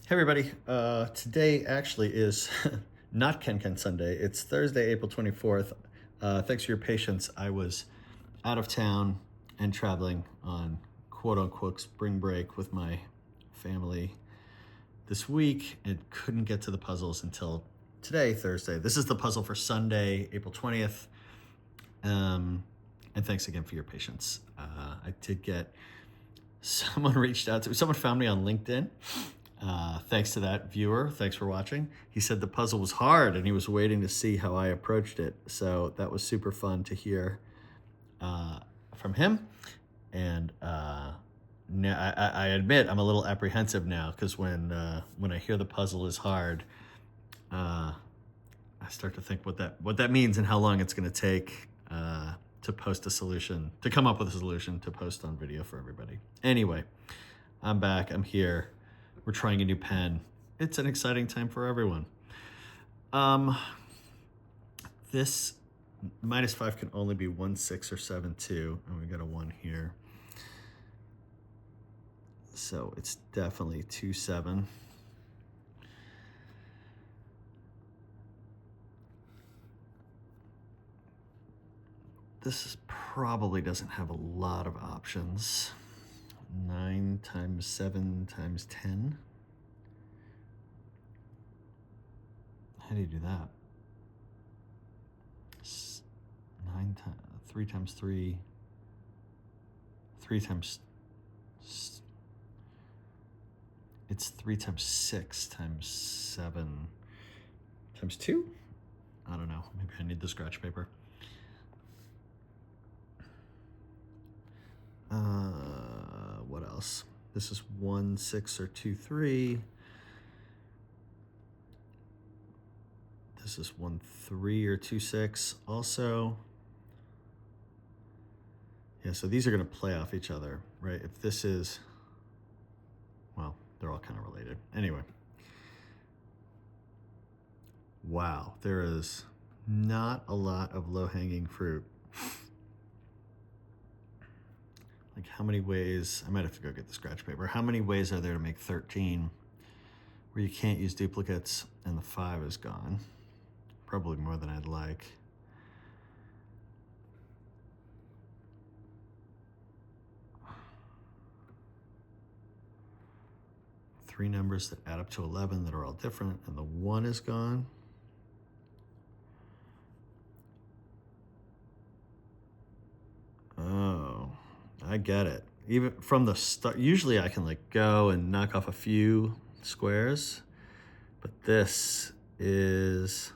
Hey everybody, today actually is not KenKen Sunday. It's Thursday, April 24th. Thanks for your patience. I was out of town and traveling on quote unquote spring break with my family this week and couldn't get to the puzzles until today, Thursday. This is the puzzle for Sunday, April 20th. And thanks again for your patience. I did get someone reached out to me. Someone found me on LinkedIn. Thanks to that viewer. Thanks for watching. He said the puzzle was hard and he was waiting to see how I approached it. So that was super fun to hear from him. And now I admit I'm a little apprehensive now because when I hear the puzzle is hard, I start to think what that means and how long it's going to take to post a solution, to come up with a solution to post on video for everybody. Anyway, I'm back. I'm here. We're trying a new pen. It's an exciting time for everyone. This -5 can only be 1, 6, or 7, 2, and we got a 1 here. So it's definitely 2, 7. This probably doesn't have a lot of options. 9 times 7 times 10. How do you do that? 9 times 3 times 3. 3 times. It's 3 times 6 times 7 times 2. I don't know. Maybe I need the scratch paper. What else? This is 1, 6, or 2, 3. This is 1, 3, or 2, 6 also. Yeah, so these are going to play off each other, right? If this is, well, they're all kind of related. Anyway. Wow, there is not a lot of low-hanging fruit. Like how many ways, I might have to go get the scratch paper. How many ways are there to make 13 where you can't use duplicates and the 5 is gone? Probably more than I'd like. Three numbers that add up to 11 that are all different and the 1 is gone. Oh, I get it. Even from the start, usually I can like go and knock off a few squares, but this is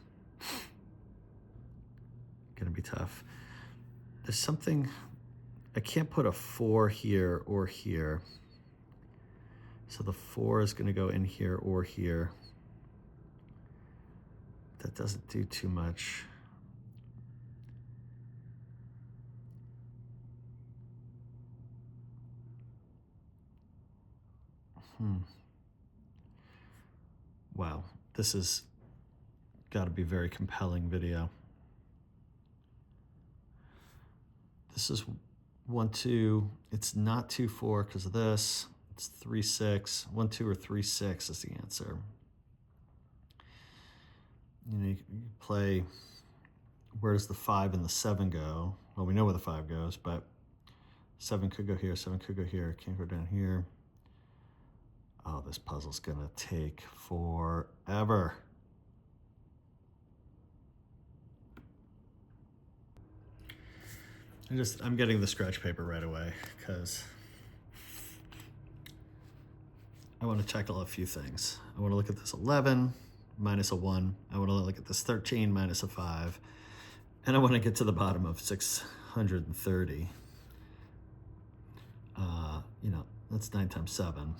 gonna be tough. There's something, I can't put a 4 here or here. So the 4 is gonna go in here or here. That doesn't do too much. Wow, this has got to be a very compelling video. This is 1, 2. It's not 2, 4 because of this. It's 3, 6. 1, 2, or 3, 6 is the answer. You know, you play, where does the 5 and the 7 go? Well, we know where the 5 goes, but 7 could go here, 7 could go here, can't go down here. Oh, this puzzle's gonna take forever. I'm getting the scratch paper right away because I want to tackle a few things. I want to look at this 11 minus a 1. I want to look at this 13 minus a 5. And I want to get to the bottom of 630. You know, that's 9 times 7.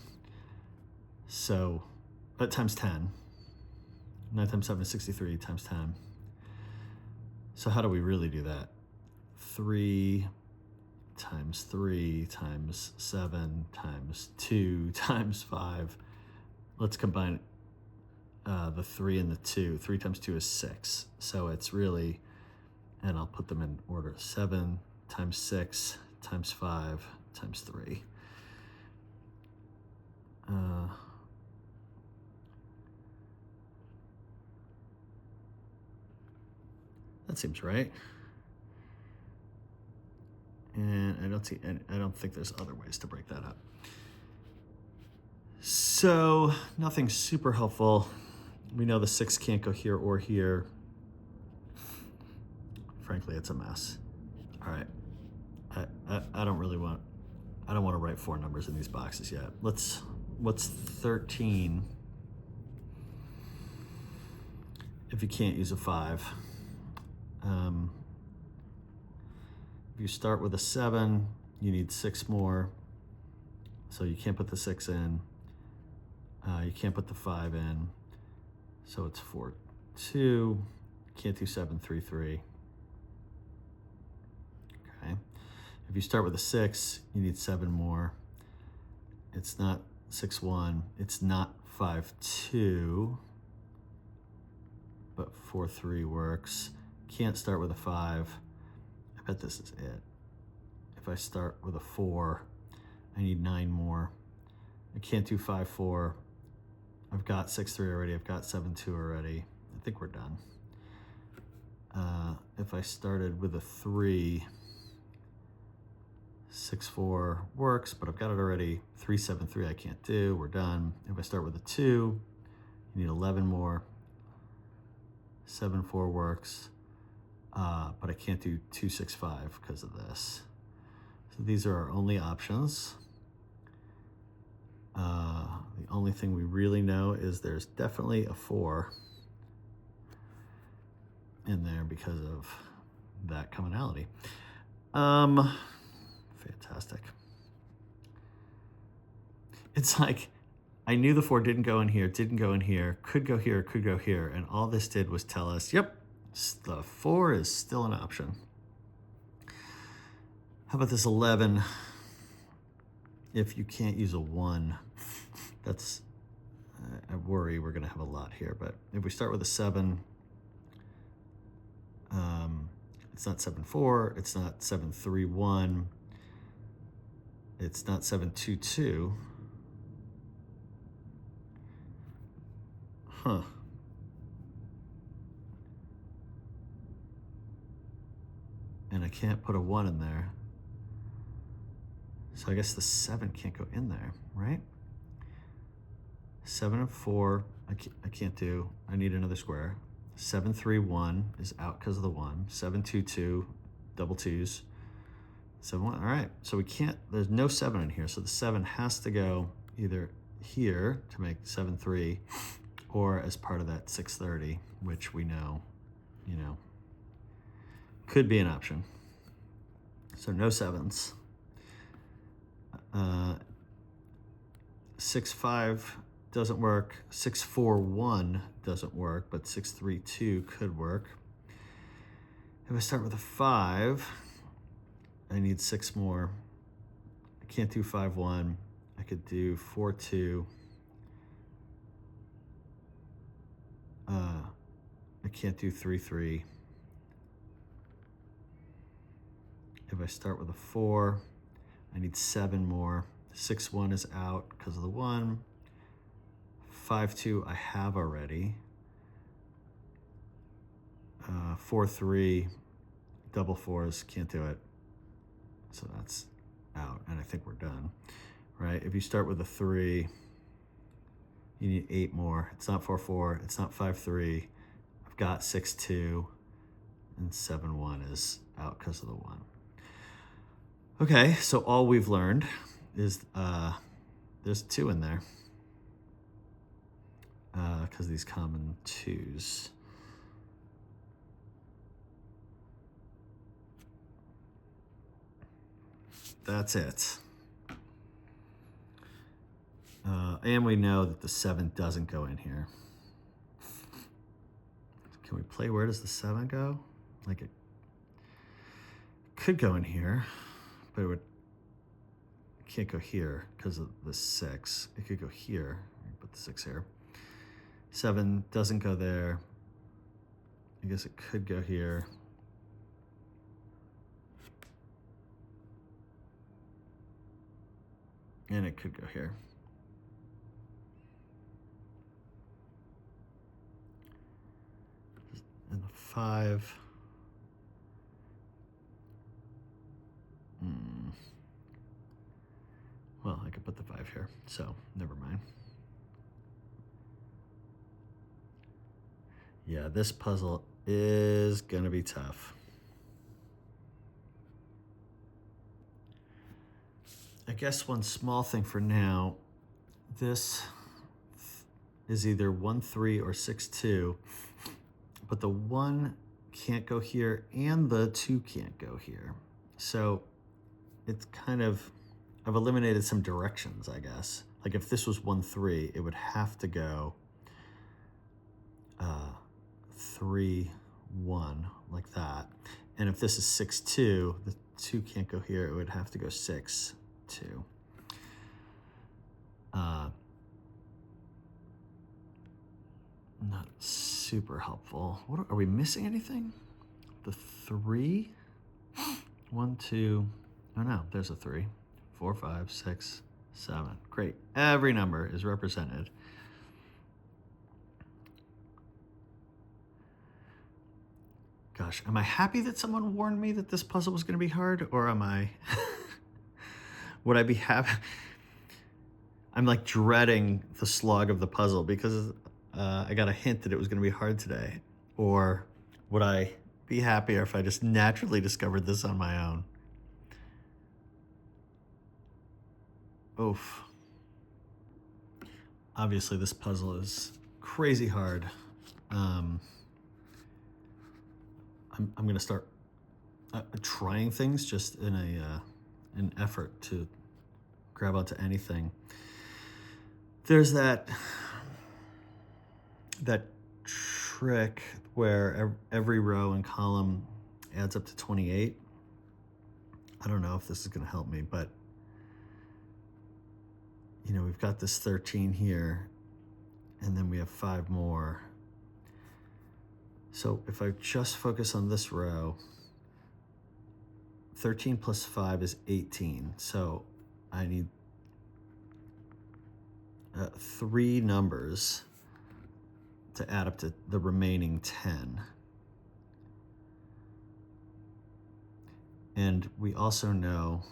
So, times 10. 9 times 7 is 63 times 10. So how do we really do that? 3 times 3 times 7 times 2 times 5. Let's combine the 3 and the 2. 3 times 2 is 6. So it's really, and I'll put them in order. 7 times 6 times 5 times 3. That seems right. And I don't think there's other ways to break that up. So nothing super helpful. We know the 6 can't go here or here. Frankly, it's a mess. All right, I don't want to write 4 numbers in these boxes yet. What's 13 if you can't use a 5? If you start with a 7, you need 6 more. So you can't put the 6 in. You can't put the 5 in. So it's 4, 2. Can't do 7, 3, 3. Okay. If you start with a 6, you need 7 more. It's not 6, 1. It's not 5, 2. But 4, 3 works. Can't start with a 5. I bet this is it. If I start with a 4, I need 9 more. I can't do 5, 4. I've got 6, 3 already. I've got 7, 2 already. I think we're done. If I started with a 3, 6, 4 works, but I've got it already. 3, 7, 3 I can't do. We're done. If I start with a 2, you need 11 more. 7, 4 works, but I can't do 2, 6, 5 because of this. So these are our only options. The only thing we really know is there's definitely a 4 in there because of that commonality. Fantastic. It's like I knew the 4 didn't go in here, could go here, and all this did was tell us, yep, the 4 is still an option. How about this 11? If you can't use a 1, that's, I worry we're gonna have a lot here, but if we start with a 7, it's not 7, 4, it's not 7, 3, 1, it's not 7, 2, 2. Huh. And I can't put a 1 in there. So I guess the 7 can't go in there, right? 7 and 4, I can't do. I need another square. 7, 3, 1 is out because of the 1. 7, 2, 2, double 2s. 7, 1, all right. So we can't, there's no 7 in here. So the 7 has to go either here to make 7, 3, or as part of that 630, which we know, could be an option. So no 7s. 6, 5 doesn't work. 6, 4, 1 doesn't work, but 6, 3, 2 could work. If I start with a 5, I need 6 more. I can't do 5, 1. I could do 4, 2. I can't do 3, 3. If I start with a 4, I need 7 more. 6, 1 is out because of the 1. 5, 2 I have already. 4, 3, double 4s, can't do it. So that's out, and I think we're done, right? If you start with a 3, you need 8 more. It's not 4, 4, it's not 5, 3. I've got 6, 2, and 7, 1 is out because of the 1. Okay, so all we've learned is there's 2 in there because these common 2s. That's it. And we know that the 7 doesn't go in here. Can we play where does the 7 go? Like it could go in here, but it can't go here because of the 6. It could go here. Put the 6 here. 7 doesn't go there. I guess it could go here. And it could go here. And the 5 So never mind. Yeah, this puzzle is gonna be tough. I guess one small thing for now, this is either 1-3 or 6-2, but the 1 can't go here and the 2 can't go here. So it's kind of, I've eliminated some directions, I guess. Like if this was 1-3, it would have to go 3-1 like that. And if this is 6-2, the 2 can't go here. It would have to go 6-2. Not super helpful. What are we missing anything? The 3? 1, 2. Oh no, there's a 3. 4, 5, 6, 7. Great. Every number is represented. Gosh, am I happy that someone warned me that this puzzle was going to be hard, or am I? Would I be happy? I'm like dreading the slog of the puzzle because I got a hint that it was going to be hard today. Or would I be happier if I just naturally discovered this on my own? Oof. Obviously, this puzzle is crazy hard. I'm going to start trying things just in an effort to grab onto anything. There's that trick where every row and column adds up to 28. I don't know if this is going to help me, but you know, we've got this 13 here, and then we have 5 more. So if I just focus on this row, 13 plus 5 is 18. So I need 3 numbers to add up to the remaining 10. And we also know,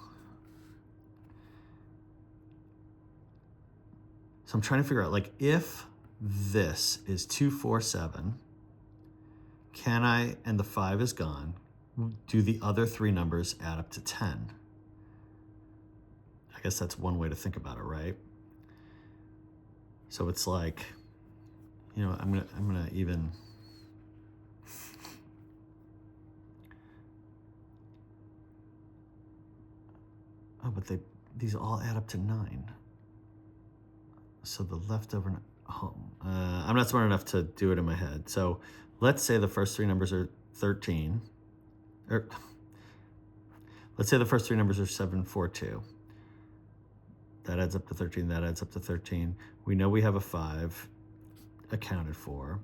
so I'm trying to figure out, like, if this is 2, 4, 7, can I, and the 5 is gone, do the other 3 numbers add up to 10? I guess that's one way to think about it, right? So it's like, you know, I'm gonna even, oh, but these all add up to 9. So the leftover, I'm not smart enough to do it in my head. So let's say the first 3 numbers are 13, or let's say the first 3 numbers are 7, 4, 2. That adds up to 13, that adds up to 13. We know we have a 5 accounted for.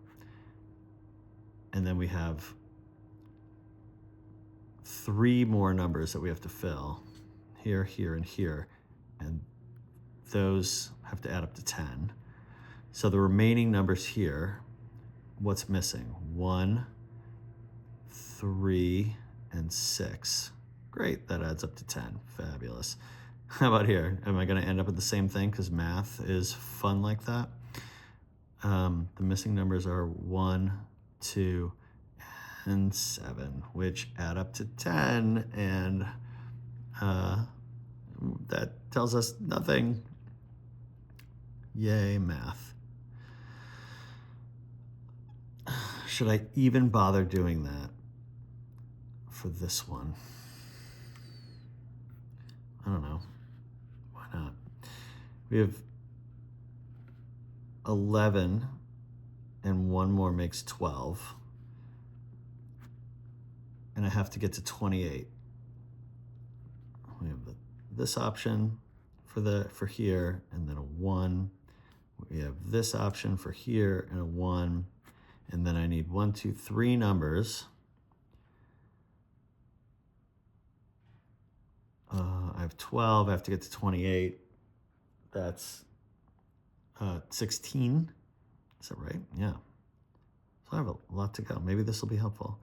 And then we have 3 more numbers that we have to fill, here, here, and here. And those have to add up to 10. So the remaining numbers here, what's missing? 1, 3, and 6. Great, that adds up to 10. Fabulous. How about here? Am I going to end up with the same thing because math is fun like that? The missing numbers are 1, 2, and 7, which add up to 10, and that tells us nothing. Yay, math. Should I even bother doing that for this one? I don't know. Why not? We have 11, and 1 more makes 12. And I have to get to 28. We have this option for here, and then a 1. We have this option for here and a 1. And then I need 1, 2, 3 numbers. I have 12. I have to get to 28. That's 16. Is that right? Yeah. So I have a lot to go. Maybe this will be helpful.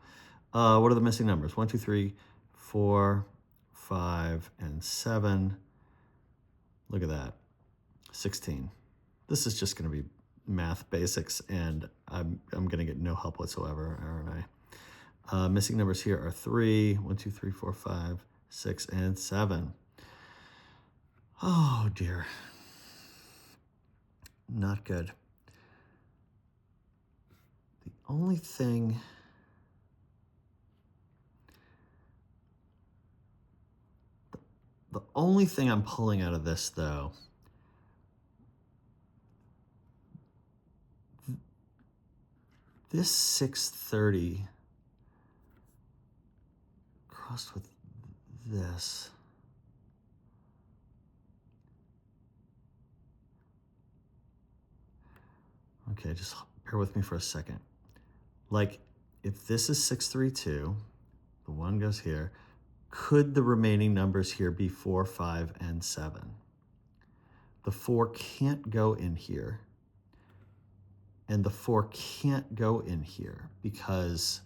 What are the missing numbers? 1, 2, 3, 4, 5, and 7. Look at that. 16. This is just going to be math basics, and I'm going to get no help whatsoever, aren't I? Missing numbers here are 3, 1, 2, 3, 4, 5, 6, and 7. Oh dear. Not good. The only thing I'm pulling out of this, though, this 630 crossed with this. Okay, just bear with me for a second. Like, if this is 632, the 1 goes here, could the remaining numbers here be 4, 5, and 7? The 4 can't go in here, and the 4 can't go in here because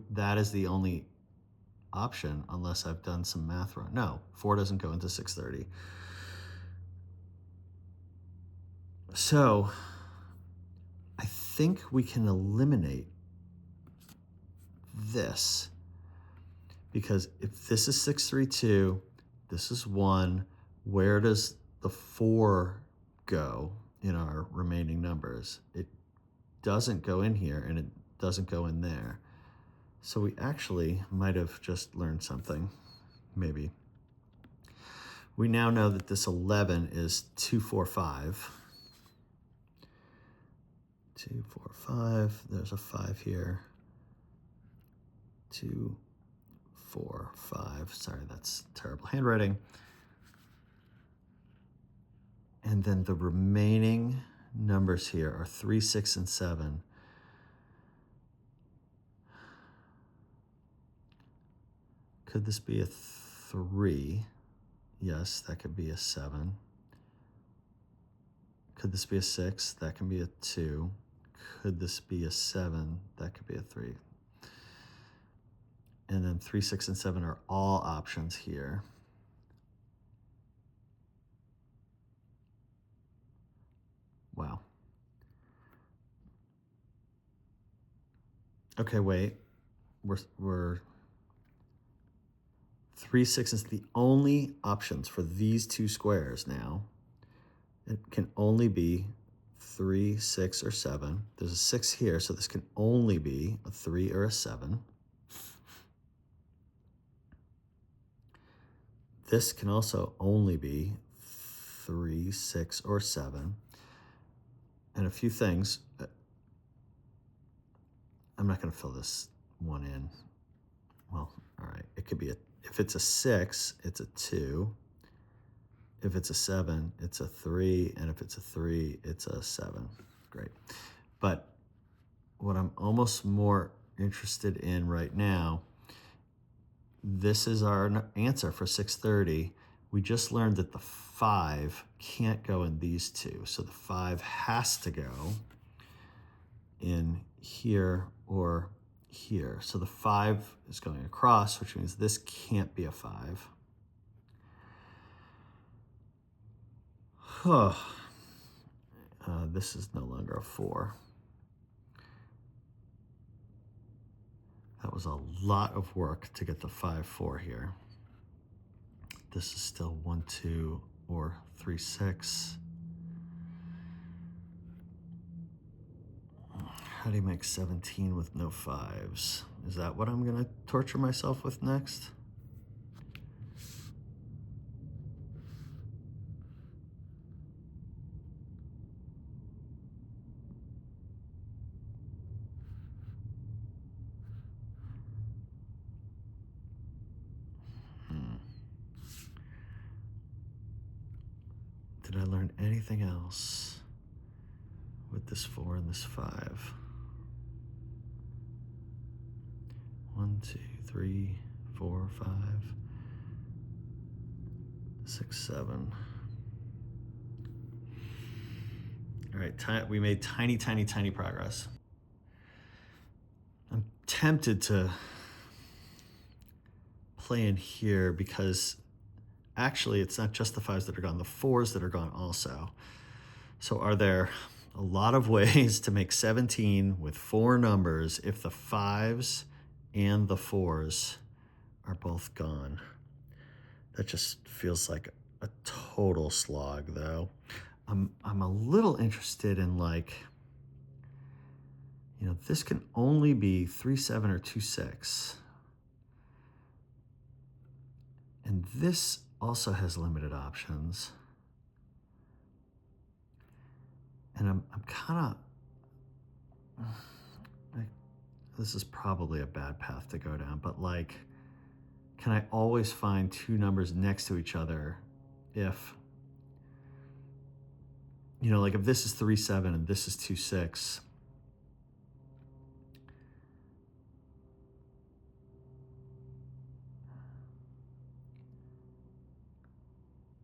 that is the only option unless I've done some math wrong. No, 4 doesn't go into 630. So I think we can eliminate this, because if this is 632, this is 1, where does the 4 go in our remaining numbers? It doesn't go in here, and it doesn't go in there. So we actually might have just learned something, maybe. We now know that this 11 is 2, 4, 5. 2, 4, 5. There's a 5 here. 2, 4, 5. Sorry, that's terrible handwriting. And then the remaining numbers here are 3, 6, and 7. Could this be a 3? Yes, that could be a 7. Could this be a 6? That can be a 2. Could this be a 7? That could be a 3. And then 3, 6, and 7 are all options here. Wow. Okay, wait. We're 3, 6 is the only options for these two squares now. It can only be 3, 6, or 7. There's a 6 here, so this can only be a 3 or a 7. This can also only be 3, 6, or 7. And a few things. I'm not going to fill this one in. Well, all right. It could be if it's a 6, it's a 2. If it's a 7, it's a 3. And if it's a 3, it's a 7. Great. But what I'm almost more interested in right now, this is our answer for 630. We just learned that the 5 can't go in these two. So the 5 has to go in here or here. So the 5 is going across, which means this can't be a 5. This is no longer a 4. That was a lot of work to get the 5, 4 here. This is still 1, 2, or 3, 6. How do you make 17 with no 5s? Is that what I'm going to torture myself with next? Did I learn anything else with this 4 and this 5? 1, 2, 3, 4, 5, 6, 7. All right, we made tiny, tiny, tiny progress. I'm tempted to play in here because actually, it's not just the 5s that are gone, the 4s that are gone also. So are there a lot of ways to make 17 with 4 numbers if the 5s and the 4s are both gone? That just feels like a total slog, though. I'm a little interested in, like, this can only be 3, 7, or 2, 6. And this also has limited options. And I'm kind of, this is probably a bad path to go down, but like, can I always find 2 numbers next to each other if, like if this is 3, 7 and this is 2, 6,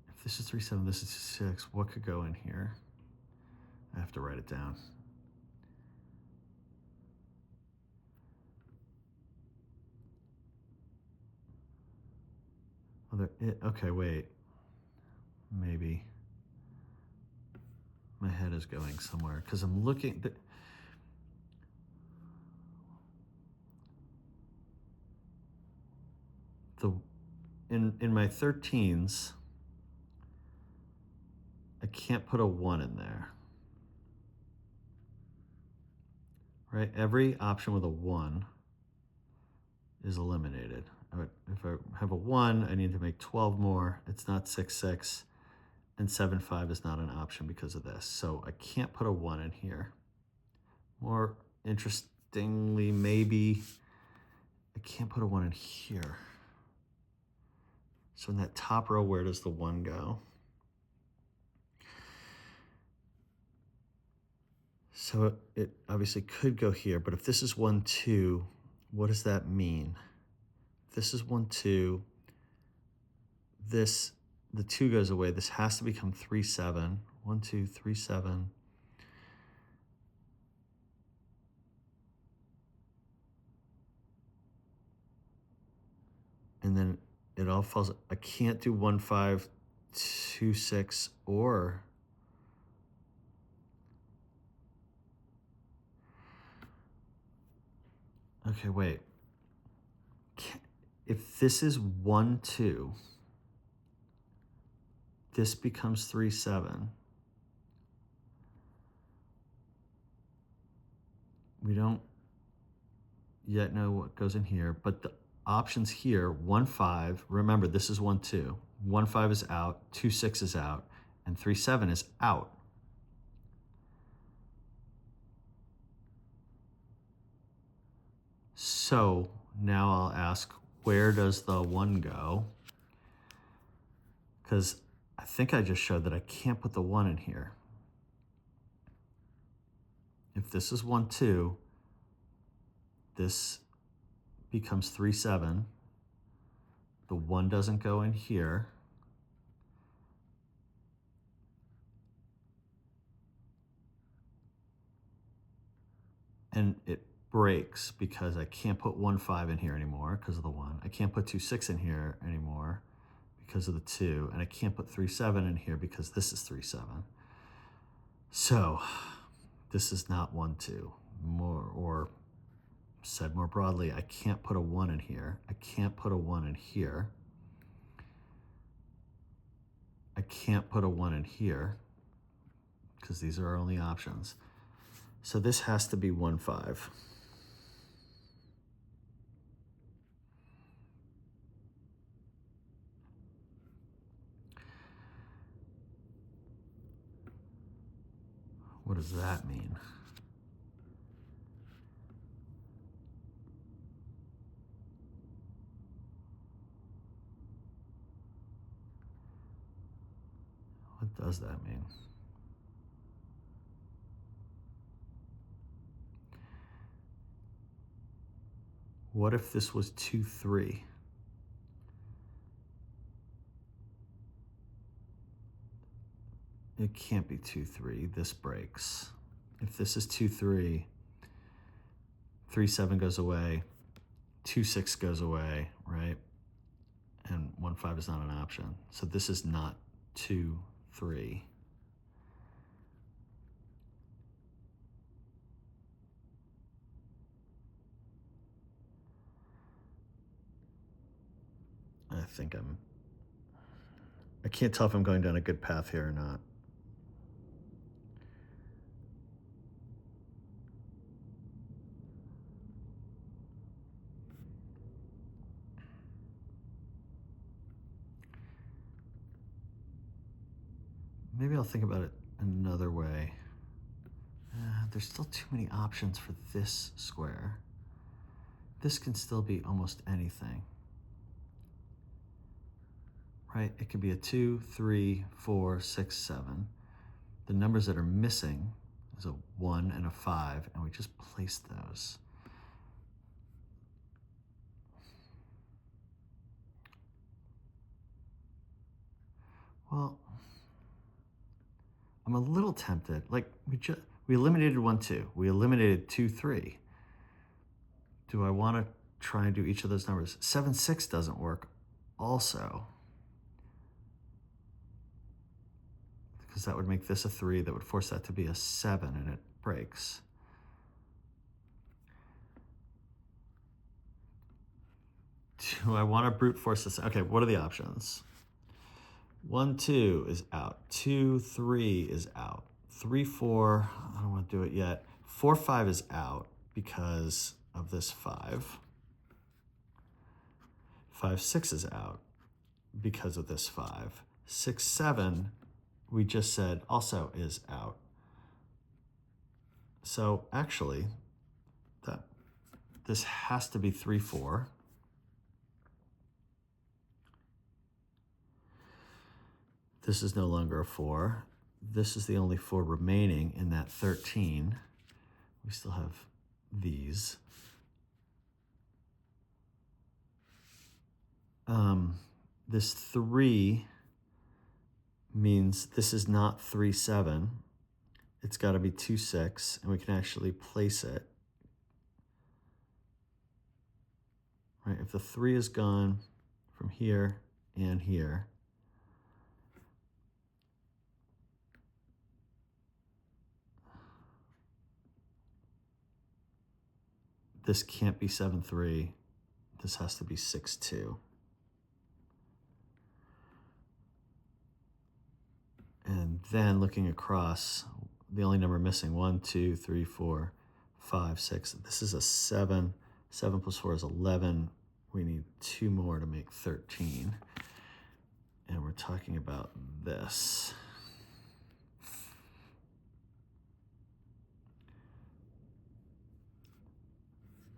if this is 3, 7, this is 2, 6, what could go in here? I have to write it down. Okay, wait. Maybe my head is going somewhere because I'm looking. In my 13s, I can't put a 1 in there. Right? Every option with a 1 is eliminated. If I have a 1, I need to make 12 more. It's not 6, 6. And 7, 5 is not an option because of this. So I can't put a 1 in here. More interestingly, maybe I can't put a 1 in here. So in that top row, where does the 1 go? So it obviously could go here, but if this is 1, 2, what does that mean? If this is 1, 2, the 2 goes away. This has to become 3, 7. 1, 2, 3, 7. And then it all falls. I can't do 1, 5, 2, 6, or okay, wait. If this is 1, 2, this becomes 3, 7. We don't yet know what goes in here, but the options here, 1, 5, remember this is 1, 2. 1, 5 is out, 2, 6 is out, and 3, 7 is out. So now I'll ask, where does the 1 go? Because I think I just showed that I can't put the 1 in here. If this is 1, 2, this becomes 3, 7. The 1 doesn't go in here. And it breaks because I can't put 1, 5 in here anymore because of the 1. I can't put 2, 6 in here anymore because of the 2. And I can't put 3, 7 in here because this is 3, 7. So this is not 1, 2. Or said more broadly, I can't put a 1 in here. I can't put a 1 in here. I can't put a 1 in here because these are our only options. So this has to be 1, 5. What does that mean? What does that mean? What if this was 2, 3? It can't be 2, 3. This breaks. If this is 2, 3, 3, 7 goes away. 2, 6 goes away, right? and 1, 5 is not an option. So this is not 2, 3. I can't tell if I'm going down a good path here or not. Maybe I'll think about it another way. There's still too many options for this square. This can still be almost anything, right? It could be a 2, 3, 4, 6, 7. The numbers that are missing is a 1 and a 5, and we just place those. Well, I'm a little tempted. Like we eliminated 1, 2. We eliminated 2, 3. Do I want to try and do each of those numbers? 7, 6 doesn't work also, because that would make this a 3. That would force that to be a 7, and it breaks. Do I want to brute force this? Okay, what are the options? 1, 2 is out. 2, 3 is out. 3, 4, I don't want to do it yet. 4, 5 is out because of this 5. 5, 6 is out because of this 5. 6, 7, we just said also is out. So actually, this has to be 3, 4. This is no longer a 4. This is the only 4 remaining in that 13. We still have these. This 3 means this is not 3, 7. It's got to be 2, 6, and we can actually place it. Right? If the 3 is gone from here and here, this can't be 7, 3. This has to be 6, 2. And then looking across, the only number missing, 1, 2, 3, 4, 5, 6. This is a 7. 7 plus 4 is 11. We need 2 more to make 13. And we're talking about this.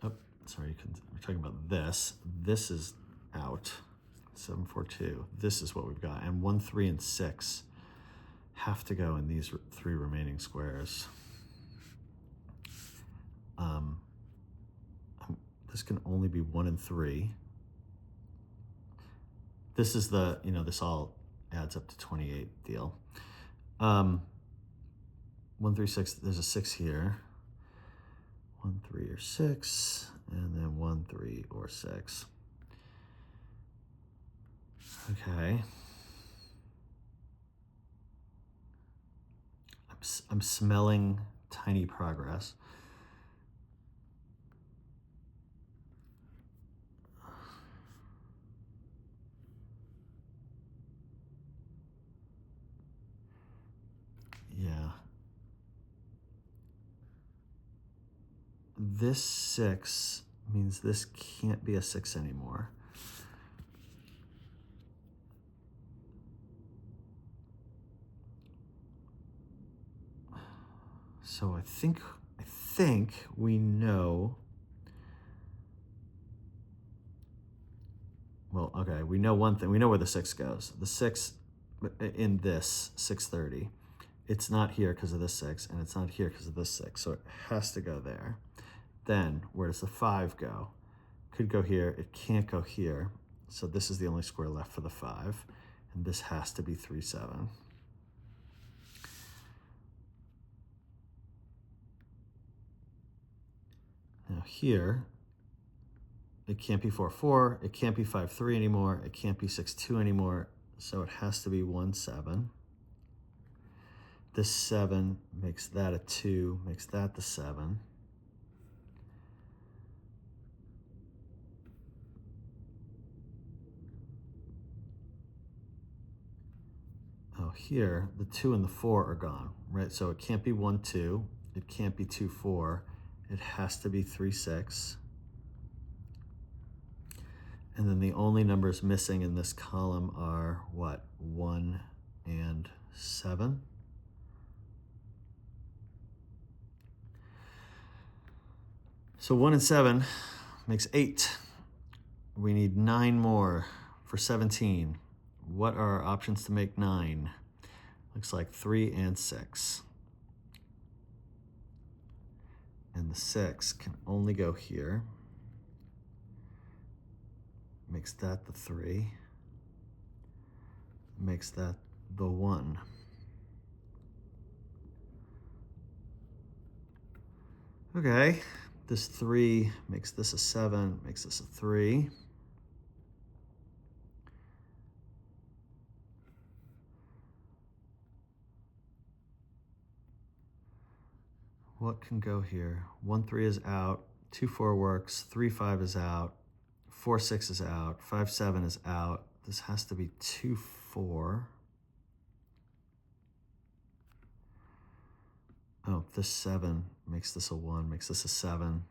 Oh, sorry, we're talking about this. This is out. 7, 4, 2. This is what we've got. And 1, 3, and 6 have to go in these 3 remaining squares. This can only be 1 and 3. This is the, this all adds up to 28 deal. 1, 3, 6, there's a 6 here. 1, 3, or 6, and then 1, 3, or 6. Okay. I'm smelling tiny progress. Yeah. This 6 means this can't be a 6 anymore. So I think we know. Well, okay, we know one thing. We know where the 6 goes. The 6 in this 630. It's not here because of this 6, and it's not here because of this 6. So it has to go there. Then where does the 5 go? Could go here. It can't go here. So this is the only square left for the 5, and this has to be 3, 7. Now here It can't be 4-4. It can't be 5-3 anymore. It can't be 6-2 anymore. So it has to be 1-7. This 7 makes that a 2, makes that the 7. Oh, here, the 2 and the 4 are gone, right? So it can't be 1-2. It can't be 2-4. It has to be 3-6. And then the only numbers missing in this column are what? 1 and 7. So 1 and 7 makes 8. We need 9 more for 17. What are our options to make 9? Looks like 3 and 6. And the 6 can only go here. Makes that the 3. Makes that the 1. Okay, this 3 makes this a 7, makes this a 3. What can go here? 1-3 is out, 2-4 works, 3-5 is out, 4-6 is out, 5-7 is out. This has to be 2-4. Oh, this 7 makes this a 1, makes this a 7.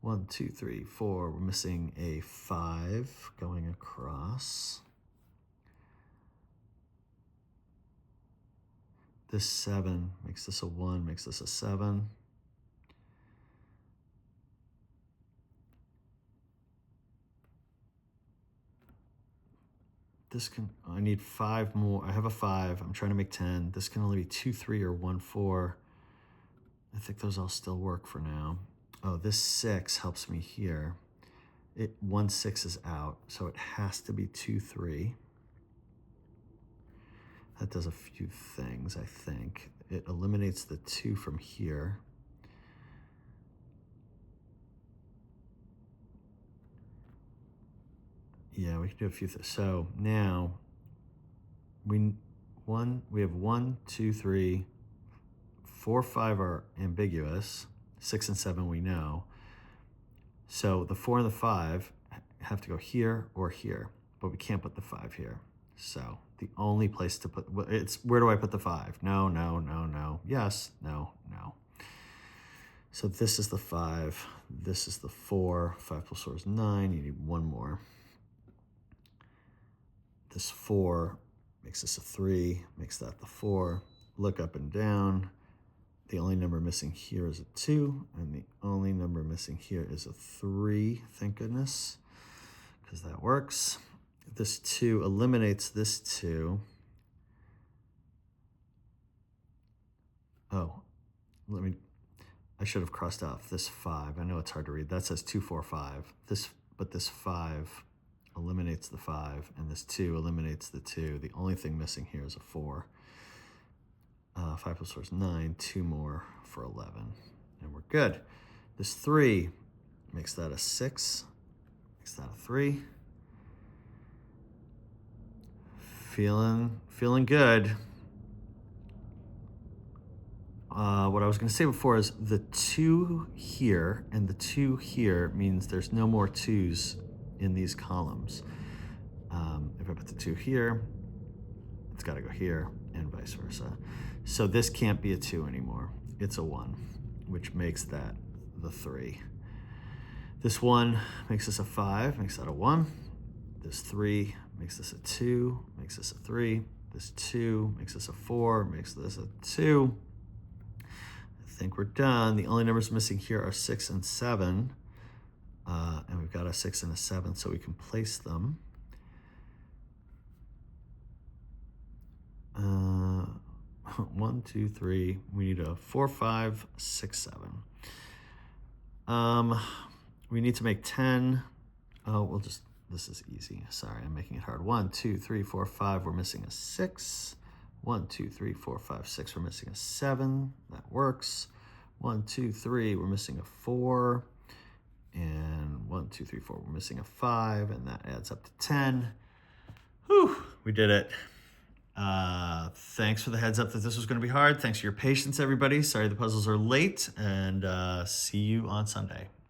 1, 2, 3, 4. We're missing a 5 going across. This 7 makes this a 1, makes this a 7. This can, I need 5 more. I have a 5. I'm trying to make 10. This can only be 2, 3, or 1, 4. I think those all still work for now. Oh, this 6 helps me here. 1, 6 is out, so it has to be 2, 3. That does a few things, I think. It eliminates the 2 from here. Yeah, we can do a few things. So now we have 1, 2, 3, 4, 5 are ambiguous. 6 and 7 we know. So the 4 and the 5 have to go here or here, but we can't put the 5 here. So the only place to put, it's, where do I put the 5? No, no, no, no. Yes, no, no. So this is the 5. This is the 4. 5 plus 4 is 9. You need 1 more. This 4 makes this a 3, makes that the 4. Look up and down. The only number missing here is a 2, and the only number missing here is a 3, thank goodness, because that works. This 2 eliminates this 2. Oh, I should have crossed off this 5. I know it's hard to read. That says 2, 4, 5. But this 5 eliminates the 5, and this 2 eliminates the 2. The only thing missing here is a 4. 5 plus 4 is 9, 2 more for 11, and we're good. This 3 makes that a 6, makes that a 3. Feeling good. What I was going to say before is the 2 here and the 2 here means there's no more 2s in these columns. If I put the 2 here, it's got to go here, and vice versa. So this can't be a 2 anymore. It's a 1, which makes that the 3. This 1 makes this a 5, makes that a 1. This 3 makes this a 2, makes this a 3. This 2 makes this a 4, makes this a 2. I think we're done. The only numbers missing here are 6 and 7. And we've got a 6 and a 7, so we can place them. 1, 2, 3. We need a 4, 5, 6, 7. We need to make 10. Oh, this is easy. Sorry, I'm making it hard. 1, 2, 3, 4, 5. We're missing a 6. 1, 2, 3, 4, 5, 6. We're missing a 7. That works. 1, 2, 3. We're missing a 4. And 1, 1, 2, 3, 4. We're missing a 5, and that adds up to 10. Whew, we did it. Thanks for the heads up that this was going to be hard. Thanks for your patience, everybody. Sorry the puzzles are late, and see you on Sunday.